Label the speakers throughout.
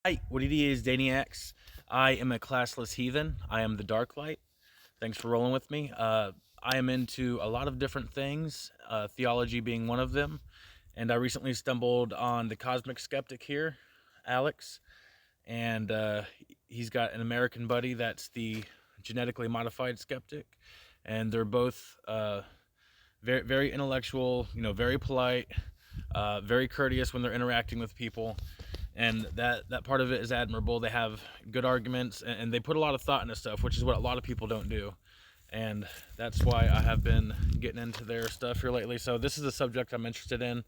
Speaker 1: Hi, what it is, Daniacs. I am a classless heathen. I am the Dark Light. Thanks for rolling with me. I am into a lot of different things, theology being one of them. And I recently stumbled on the Cosmic Skeptic here, Alex. And he's got an American buddy that's the genetically modified skeptic. And they're both very, very intellectual, very polite, very courteous when they're interacting with people, and that part of it is admirable. They have good arguments, and they put a lot of thought into stuff, which is what a lot of people don't do. And that's why I have been getting into their stuff here lately. So this is a subject I'm interested in: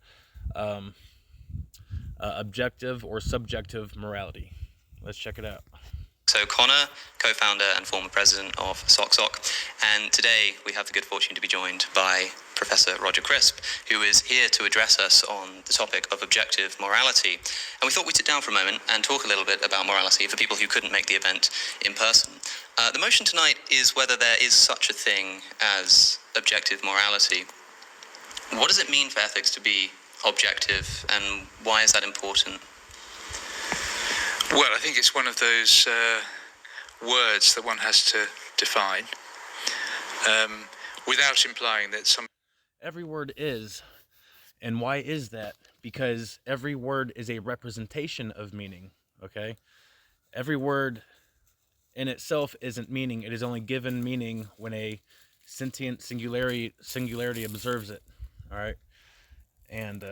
Speaker 1: um, objective or subjective morality. Let's check it out.
Speaker 2: So Connor, co-founder and former president of SOCSOC, and today we have the good fortune to be joined by Professor Roger Crisp, who is here to address us on the topic of objective morality. And we thought we'd sit down for a moment and talk a little bit about morality for people who couldn't make the event in person. The motion tonight is whether there is such a thing as objective morality. What does it mean for ethics to be objective, and why is that important?
Speaker 3: Well, I think it's one of those words that one has to define without implying that some...
Speaker 1: Every word is. And why is that? Because every word is a representation of meaning, okay? Every word in itself isn't meaning. It is only given meaning when a sentient singularity observes it, all right? And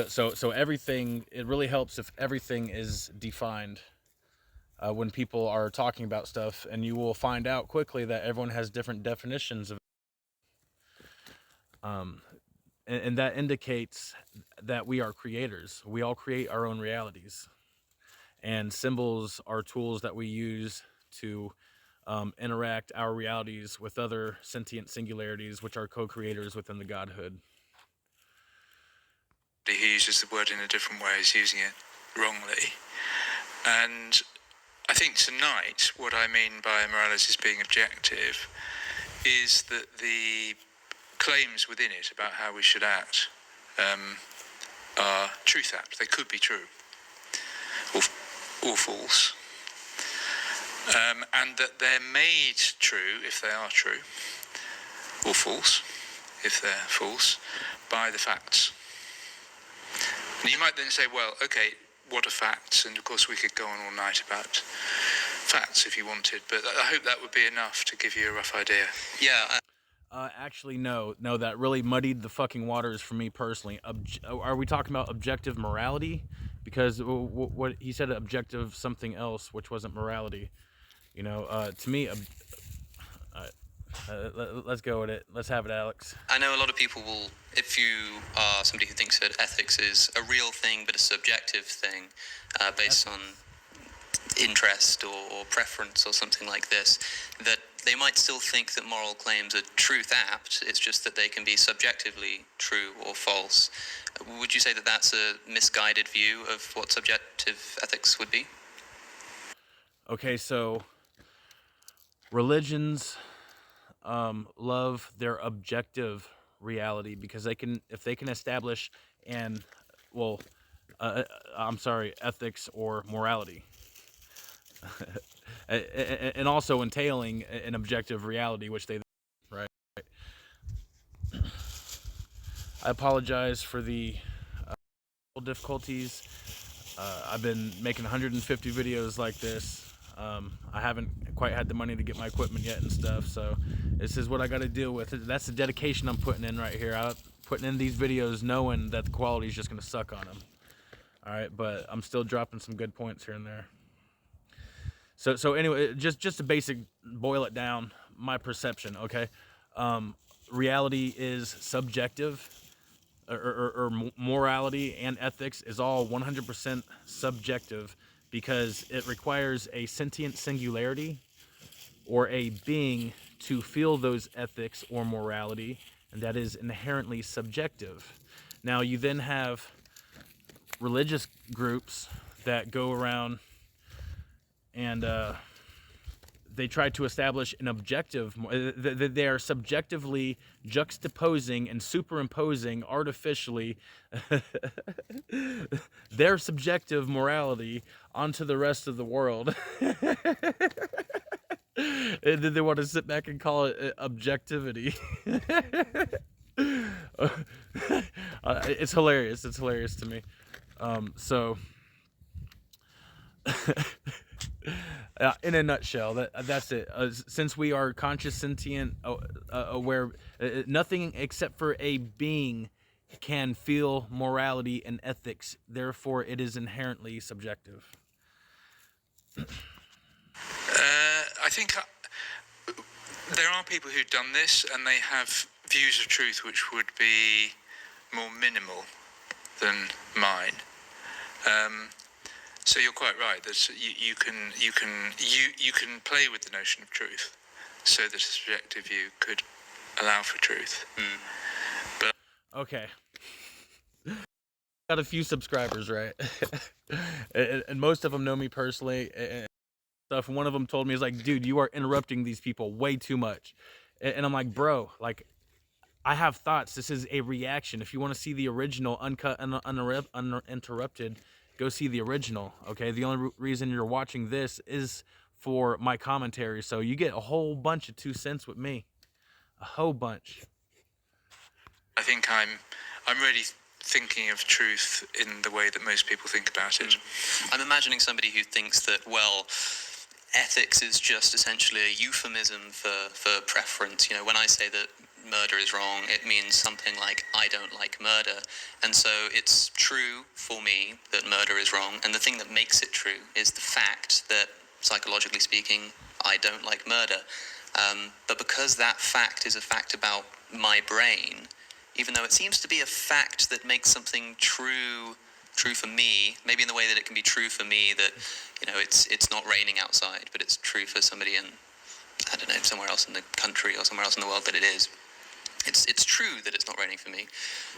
Speaker 1: so everything, it really helps if everything is defined when people are talking about stuff, and you will find out quickly that everyone has different definitions of and that indicates that we are creators. We all create our own realities, and symbols are tools that we use to interact our realities with other sentient singularities, which are co-creators within the Godhood.
Speaker 3: He uses the word in a different way, he's using it wrongly. And I think tonight, what I mean by morality as being objective is that the claims within it about how we should act are truth-apt. They could be true or false. And that they're made true if they are true, or false if they're false, by the facts. And you might then say, well, okay, what are facts? And of course we could go on all night about facts if you wanted, but I hope that would be enough to give you a rough idea.
Speaker 2: Yeah.
Speaker 1: Actually, no, that really muddied the fucking waters for me personally. Are we talking about objective morality? Because what he said, objective something else, which wasn't morality. To me, let's go with it. Let's have it, Alex.
Speaker 2: I know a lot of people will, if you are somebody who thinks that ethics is a real thing but a subjective thing based on interest or preference or something like this, that they might still think that moral claims are truth-apt. It's just that they can be subjectively true or false. Would you say that that's a misguided view of what subjective ethics would be?
Speaker 1: Okay, so religions love their objective reality because if they can establish ethics or morality, and also entailing an objective reality, which they right. I apologize for the difficulties. I've been making 150 videos like this. I haven't quite had the money to get my equipment yet and stuff, so this is what I got to deal with. That's the dedication I'm putting in right here. I'm putting in these videos knowing that the quality is just going to suck on them. All right, but I'm still dropping some good points here and there. So anyway, just to basic boil it down, my perception, okay? Reality is subjective, or morality and ethics is all 100% subjective because it requires a sentient singularity or a being to feel those ethics or morality, and that is inherently subjective. Now, you then have religious groups that go around and they try to establish an objective. They are subjectively juxtaposing and superimposing artificially their subjective morality onto the rest of the world. And then they want to sit back and call it objectivity. It's hilarious. It's hilarious to me. So in a nutshell, that's it. Since we are conscious, sentient, aware, nothing except for a being can feel morality and ethics. Therefore, it is inherently subjective.
Speaker 3: I think there are people who've done this, and they have views of truth which would be more minimal than mine. So you're quite right. That you can play with the notion of truth, so that a subjective view could allow for truth. But
Speaker 1: Okay. Got a few subscribers, right? And most of them know me personally and stuff. One of them told me, he's like, dude, you are interrupting these people way too much. And I'm like, bro, like, I have thoughts. This is a reaction. If you want to see the original, uncut and uninterrupted, go see the original, okay? The only reason you're watching this is for my commentary. So you get a whole bunch of 2 cents with me. A whole bunch.
Speaker 3: I think I'm really thinking of truth in the way that most people think about it.
Speaker 2: I'm imagining somebody who thinks that, well, ethics is just essentially a euphemism for preference. You know, when I say that murder is wrong, it means something like I don't like murder. And so it's true for me that murder is wrong. And the thing that makes it true is the fact that, psychologically speaking, I don't like murder. But because that fact is a fact about my brain, even though it seems to be a fact that makes something true for me, maybe in the way that it can be true for me that, you know, it's not raining outside, but it's true for somebody in, I don't know, somewhere else in the country or somewhere else in the world that it is. It's true that it's not raining for me,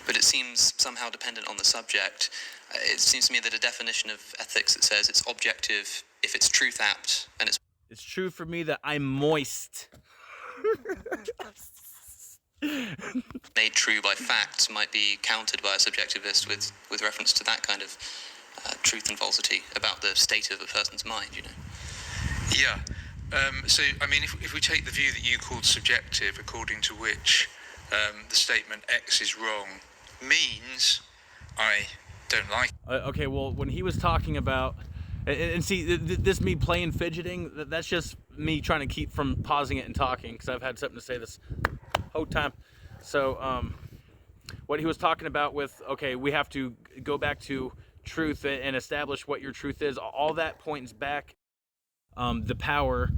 Speaker 2: but it seems somehow dependent on the subject. It seems to me that a definition of ethics that says it's objective if it's truth apt, and
Speaker 1: It's true for me that I'm moist.
Speaker 2: made true by facts might be countered by a subjectivist with reference to that kind of truth and falsity about the state of a person's mind, you know.
Speaker 3: Yeah. So, I mean, if we take the view that you called subjective, according to which the statement X is wrong means I don't like it.
Speaker 1: Okay, well, when he was talking about, and see, this me playing fidgeting, that's just me trying to keep from pausing it and talking, because I've had something to say this whole time. So, what he was talking about with, okay, we have to go back to truth and establish what your truth is, all that points back the power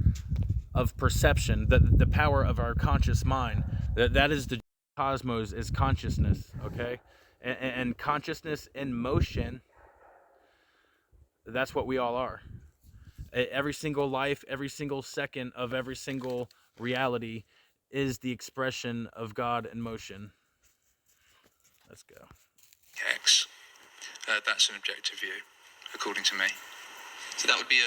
Speaker 1: of perception, the power of our conscious mind. That is the cosmos, is consciousness, okay? And consciousness in motion, that's what we all are. Every single life, every single second of every single reality is the expression of God in motion. Let's go.
Speaker 3: X. That's an objective view, according to me.
Speaker 2: So that would be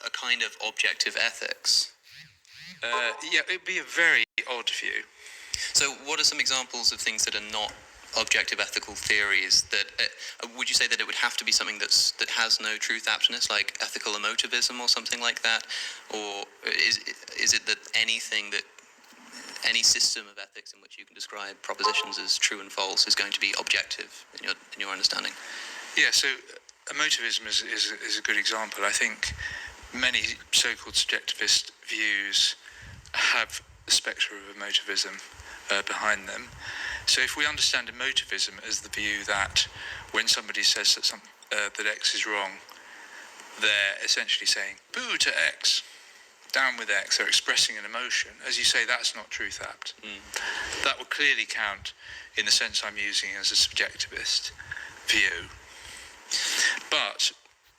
Speaker 2: a kind of objective ethics.
Speaker 3: Yeah, it'd be a very odd view.
Speaker 2: So what are some examples of things that are not objective ethical theories that would you say that it would have to be something that has no truth aptness, like ethical emotivism or something like that, or is it that any system of ethics in which you can describe propositions as true and false is going to be objective in your understanding?
Speaker 3: Yeah, so emotivism is a good example. I think many so-called subjectivist views have the spectre of emotivism behind them. So if we understand emotivism as the view that when somebody says that X is wrong, they're essentially saying, boo to X, down with X, they're expressing an emotion. As you say, that's not truth apt. That would clearly count in the sense I'm using as a subjectivist view. But,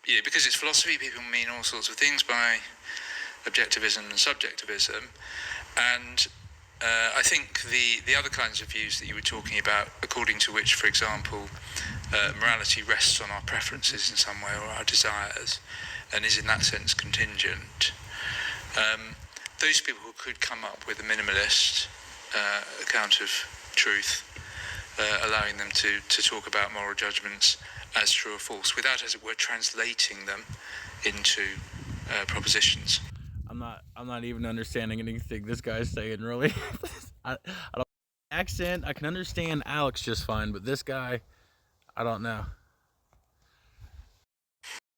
Speaker 3: you know, because it's philosophy, people mean all sorts of things by objectivism and subjectivism. And I think the other kinds of views that you were talking about, according to which, for example, morality rests on our preferences in some way or our desires, and is in that sense contingent, Those people who could come up with a minimalist account of truth, allowing them to talk about moral judgments as true or false, without, as it were, translating them into propositions.
Speaker 1: I'm not even understanding anything this guy's saying, really. I don't accent. I can understand Alex just fine, but this guy, I don't know.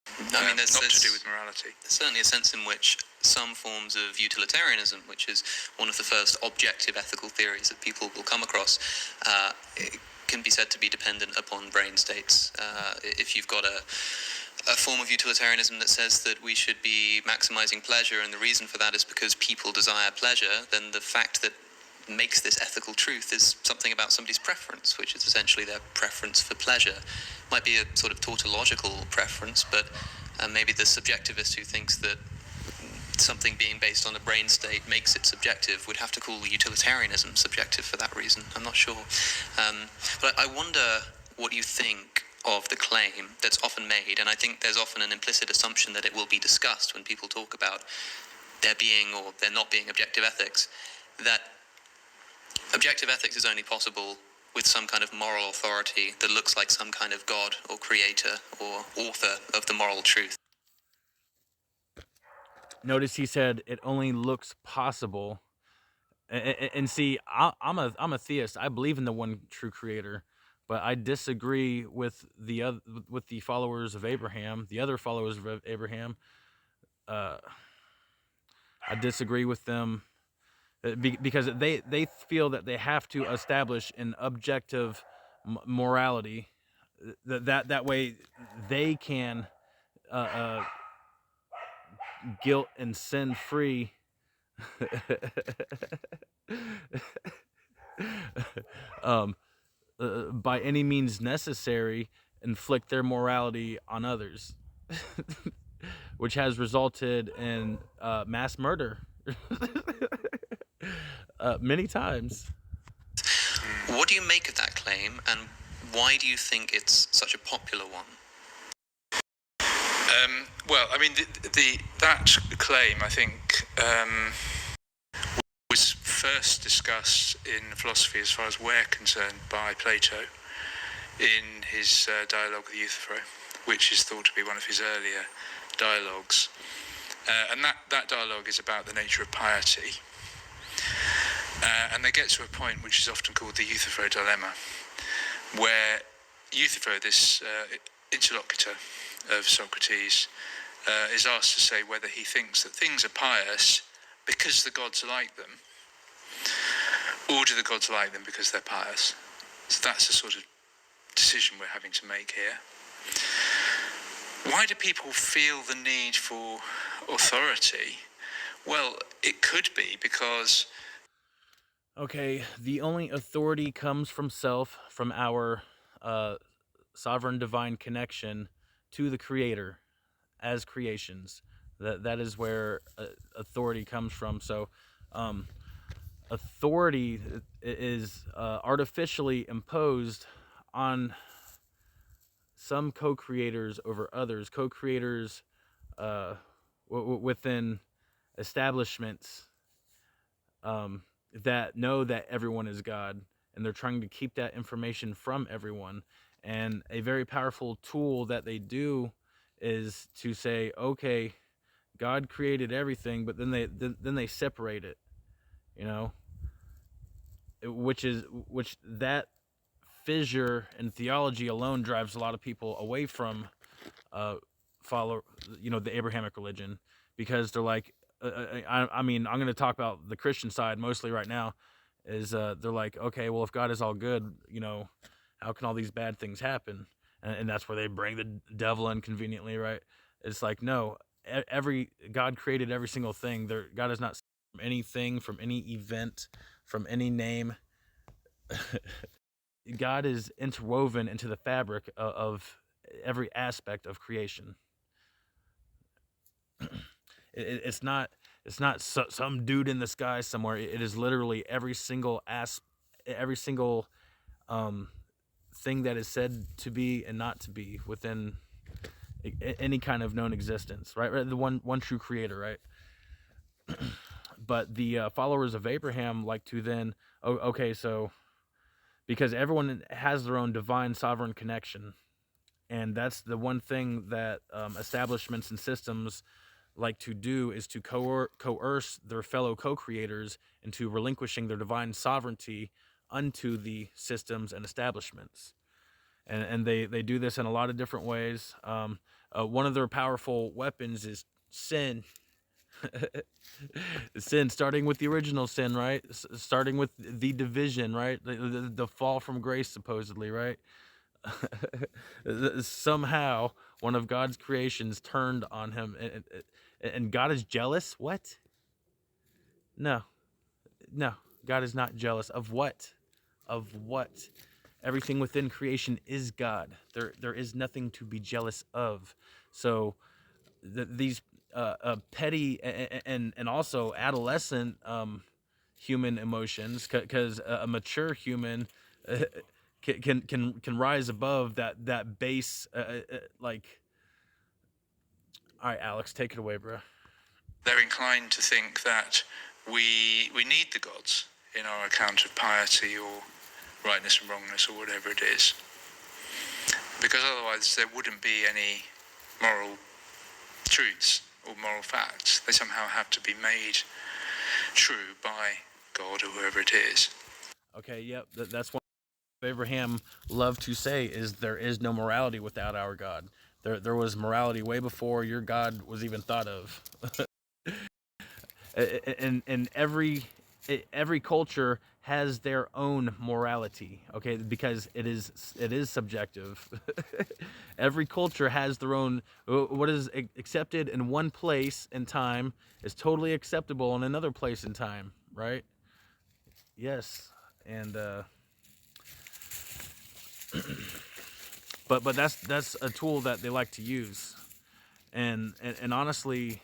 Speaker 2: I mean,
Speaker 3: Not to do with morality.
Speaker 2: There's certainly a sense in which some forms of utilitarianism, which is one of the first objective ethical theories that people will come across, it can be said to be dependent upon brain states. If you've got a form of utilitarianism that says that we should be maximizing pleasure, and the reason for that is because people desire pleasure, then the fact that makes this ethical truth is something about somebody's preference, which is essentially their preference for pleasure. Might be a sort of tautological preference, but maybe the subjectivist who thinks that something being based on a brain state makes it subjective would have to call utilitarianism subjective for that reason. I'm not sure. But I wonder what you think of the claim that's often made, and I think there's often an implicit assumption that it will be discussed when people talk about there being or there not being objective ethics, that objective ethics is only possible with some kind of moral authority that looks like some kind of God or creator or author of the moral truth.
Speaker 1: Notice he said it only looks possible. And see, I'm a theist. I believe in the one true creator, but I disagree with the followers of Abraham, the other followers of Abraham. I disagree with them because they feel that they have to establish an objective morality that way they can guilt and sin free by any means necessary inflict their morality on others, which has resulted in mass murder many times.
Speaker 2: What do you make of that claim, and why do you think it's such a popular one?
Speaker 3: Well, I mean, that claim, I think, was first discussed in philosophy, as far as we're concerned, by Plato in his dialogue with Euthyphro, which is thought to be one of his earlier dialogues. And that dialogue is about the nature of piety. And they get to a point which is often called the Euthyphro dilemma, where Euthyphro, this interlocutor of Socrates, is asked to say whether he thinks that things are pious because the gods are like them, or do the gods like them because they're pious? So that's the sort of decision we're having to make here. Why do people feel the need for authority? Well, it could be because...
Speaker 1: Okay, the only authority comes from self, from our sovereign divine connection to the Creator as creations. That is where authority comes from. So authority is artificially imposed on some co-creators over others, co-creators within establishments that know that everyone is God, and they're trying to keep that information from everyone. And a very powerful tool that they do is to say, okay, God created everything, but then they separate it, you know, which that fissure in theology alone drives a lot of people away from the Abrahamic religion, because they're like, I mean, I'm going to talk about the Christian side mostly right now, is they're like, okay, well, if God is all good, how can all these bad things happen? And that's where they bring the devil in conveniently, right? It's like, no, God created every single thing. God is not from anything, from any event, from any name. God is interwoven into the fabric of every aspect of creation. It's not some dude in the sky somewhere. It is literally every single thing that is said to be and not to be within any kind of known existence, right? The one true creator, right? but the followers of Abraham like to then, okay, so because everyone has their own divine sovereign connection, and that's the one thing that establishments and systems like to do is to coerce their fellow co-creators into relinquishing their divine sovereignty unto the systems and establishments, and they do this in a lot of different ways. One of their powerful weapons is sin. Sin, starting with the original sin, right? Starting with the division, right? The fall from grace, supposedly, right? Somehow one of God's creations turned on him, and God is jealous. What? No, no, God is not jealous of what? Of what? Everything within creation is God. There is nothing to be jealous of. So these petty and also adolescent human emotions, because a mature human uh, can rise above that base, like. All right, Alex, take it away, bro.
Speaker 3: They're inclined to think that we need the gods in our account of piety or rightness and wrongness or whatever it is, because otherwise there wouldn't be any moral truths or moral facts. They somehow have to be made true by God or whoever it is.
Speaker 1: Okay, yep, that's what Abraham loved to say, is there is no morality without our God. There was morality way before your God was even thought of. And every culture has their own morality, okay, because it is subjective. Every culture has their own. What is accepted in one place in time is totally acceptable in another place in time, right? Yes. And but that's a tool that they like to use, and honestly,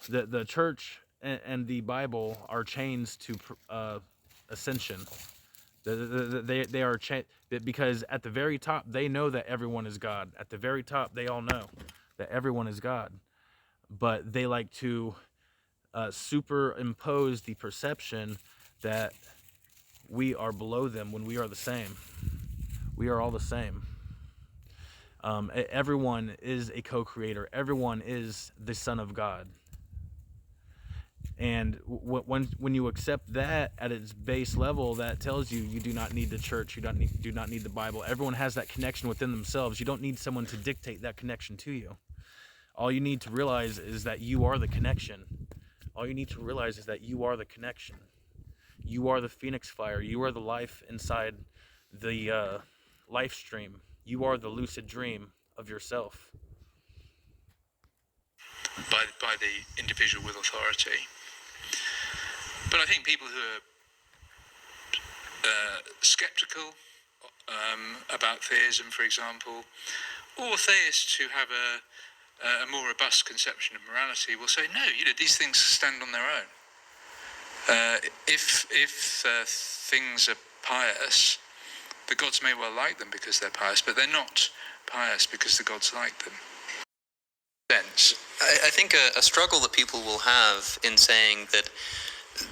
Speaker 1: the church and the Bible are chains to ascension. They are because at the very top they know that everyone is God. At the very top they all know that everyone is God, but they like to superimpose the perception that we are below them when we are the same. We are all the same. Everyone is a co-creator. Everyone is the son of God. And when you accept that at its base level, that tells you you do not need the church. You do not need the Bible. Everyone has that connection within themselves. You don't need someone to dictate that connection to you. All you need to realize is that you are the connection. All you need to realize is that you are the connection. You are the phoenix fire. You are the life inside the life stream. You are the lucid dream of yourself.
Speaker 3: By the individual with authority. But I think people who are skeptical about theism, for example, or theists who have a more robust conception of morality will say, no, these things stand on their own. If things are pious, the gods may well like them because they're pious, but they're not pious because the gods like them. Sense.
Speaker 2: I think a struggle that people will have in saying that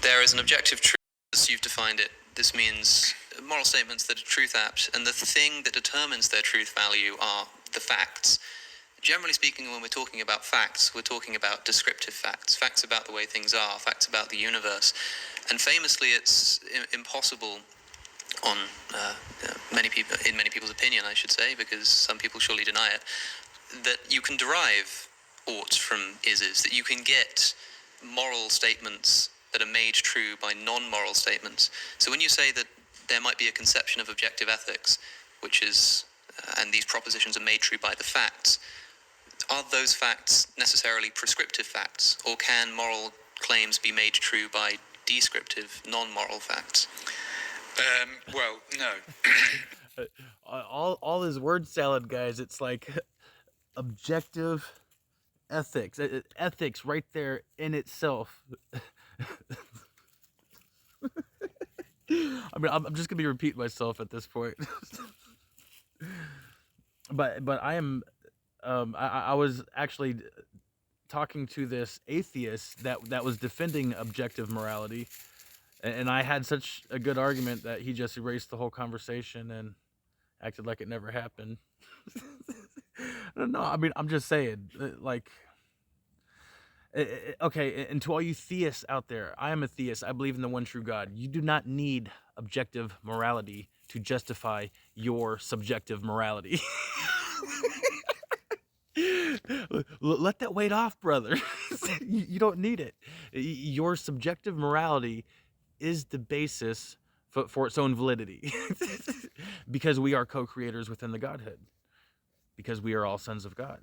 Speaker 2: there is an objective truth, as you've defined it. This means moral statements that are truth apt, and the thing that determines their truth value are the facts. Generally speaking, when we're talking about facts, we're talking about descriptive facts, facts about the way things are, facts about the universe. And famously, it's impossible on many people's opinion, I should say, because some people surely deny it, that you can derive ought from ises, that you can get moral statements that are made true by non-moral statements. So when you say that there might be a conception of objective ethics, which is, and these propositions are made true by the facts, are those facts necessarily prescriptive facts, or can moral claims be made true by descriptive, non-moral facts?
Speaker 3: Well, no.
Speaker 1: all his word salad, guys. It's like objective ethics. Ethics right there in itself. I mean, I'm just gonna be repeating myself at this point. but I am. I was actually talking to this atheist that was defending objective morality, and I had such a good argument that he just erased the whole conversation and acted like it never happened. No, I mean, I'm just saying, like, okay, and to all you theists out there, I am a theist. I believe in the one true God. You do not need objective morality to justify your subjective morality. Let that weight off, brother. You don't need it. Your subjective morality is the basis for its own validity. Because we are co-creators within the Godhead. Because we are all sons of God.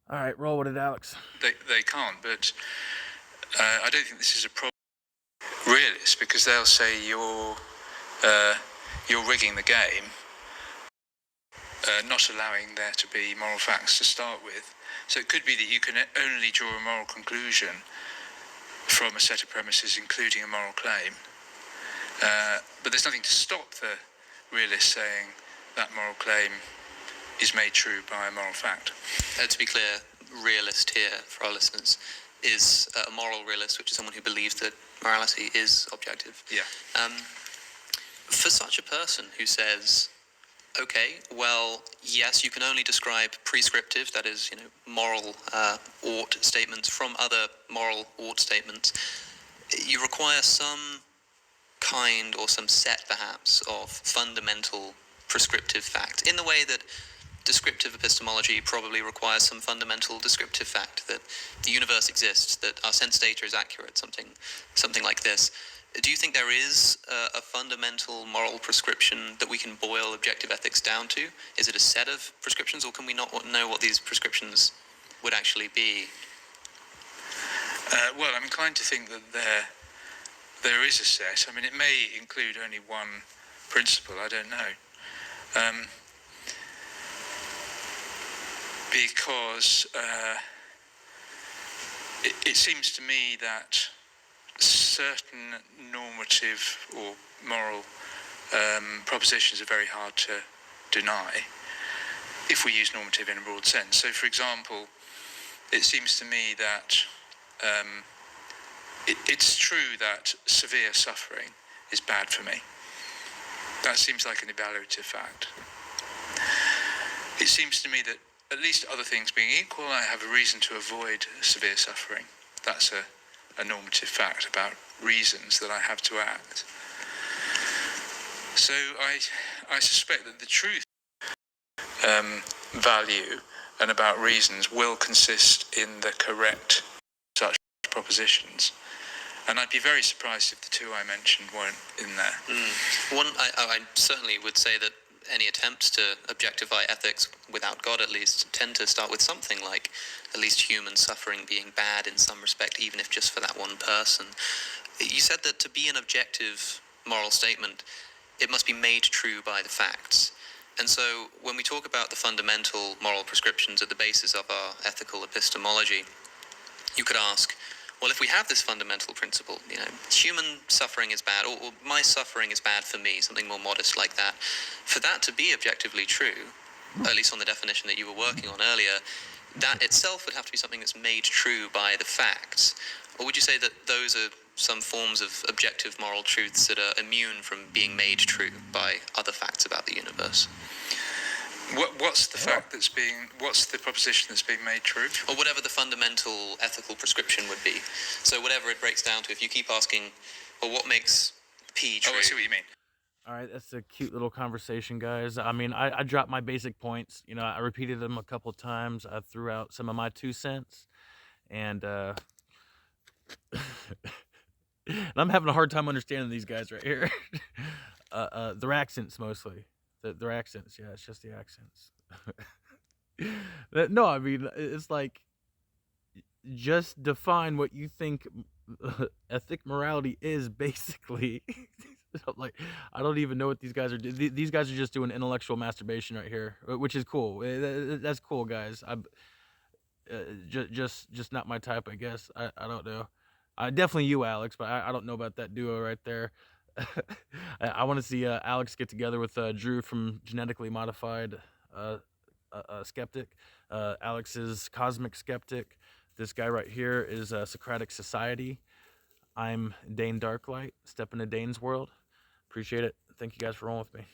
Speaker 1: All right, roll with it, Alex.
Speaker 3: They can't, but I don't think this is a problem. Realists, because they'll say you're rigging the game, not allowing there to be moral facts to start with. So it could be that you can only draw a moral conclusion from a set of premises, including a moral claim. But there's nothing to stop the realist saying that moral claim is made true by a moral fact.
Speaker 2: To be clear, realist here, for our listeners, is a moral realist, which is someone who believes that morality is objective.
Speaker 3: Yeah.
Speaker 2: For such a person who says, okay, well, yes, you can only describe prescriptive, that is, moral ought statements from other moral ought statements, you require some kind or some set, perhaps, of fundamental prescriptive fact, in the way that descriptive epistemology probably requires some fundamental descriptive fact, that the universe exists, that our sense data is accurate, something like this. Do you think there is a fundamental moral prescription that we can boil objective ethics down to? Is it a set of prescriptions, or can we not know what these prescriptions would actually be?
Speaker 3: Well, I'm inclined to think that there is a set. I mean, it may include only one principle, I don't know. Because it seems to me that certain normative or moral propositions are very hard to deny if we use normative in a broad sense. So, for example, it seems to me that it's true that severe suffering is bad for me. That seems like an evaluative fact. It seems to me that, at least other things being equal, I have a reason to avoid severe suffering. That's a normative fact about reasons that I have to act. So I suspect that the truth value and about reasons will consist in the correct such propositions. And I'd be very surprised if the two I mentioned weren't in there.
Speaker 2: One, I certainly would say that any attempts to objectify ethics, without God at least, tend to start with something like at least human suffering being bad in some respect, even if just for that one person. You said that to be an objective moral statement, it must be made true by the facts. And so when we talk about the fundamental moral prescriptions at the basis of our ethical epistemology, you could ask, well, if we have this fundamental principle, human suffering is bad, or my suffering is bad for me, something more modest like that, for that to be objectively true, at least on the definition that you were working on earlier, that itself would have to be something that's made true by the facts. Or would you say that those are some forms of objective moral truths that are immune from being made true by other facts about the universe?
Speaker 3: What's the fact what's the proposition that's being made true?
Speaker 2: Or whatever the fundamental ethical prescription would be. So whatever it breaks down to, if you keep asking, well, what makes P true?
Speaker 3: Oh, I see what you mean.
Speaker 1: All right, that's a cute little conversation, guys. I mean, I dropped my basic points. I repeated them a couple times. I threw out some of my 2 cents. And and I'm having a hard time understanding these guys right here. Their accents mostly. Their accents, yeah, it's just the accents. No, I mean, it's like, just define what you think ethic morality is, basically. Like, I don't even know what these guys are doing. These guys are just doing intellectual masturbation right here, which is cool. That's cool, guys. Just not my type, I guess. I don't know. Definitely you, Alex, but I don't know about that duo right there. I want to see Alex get together with Drew from Genetically Modified a skeptic. Alex is Cosmic Skeptic. This guy right here is Socratic Society. I'm Dane Darklight. Step into Dane's world. Appreciate it. Thank you guys for rolling with me.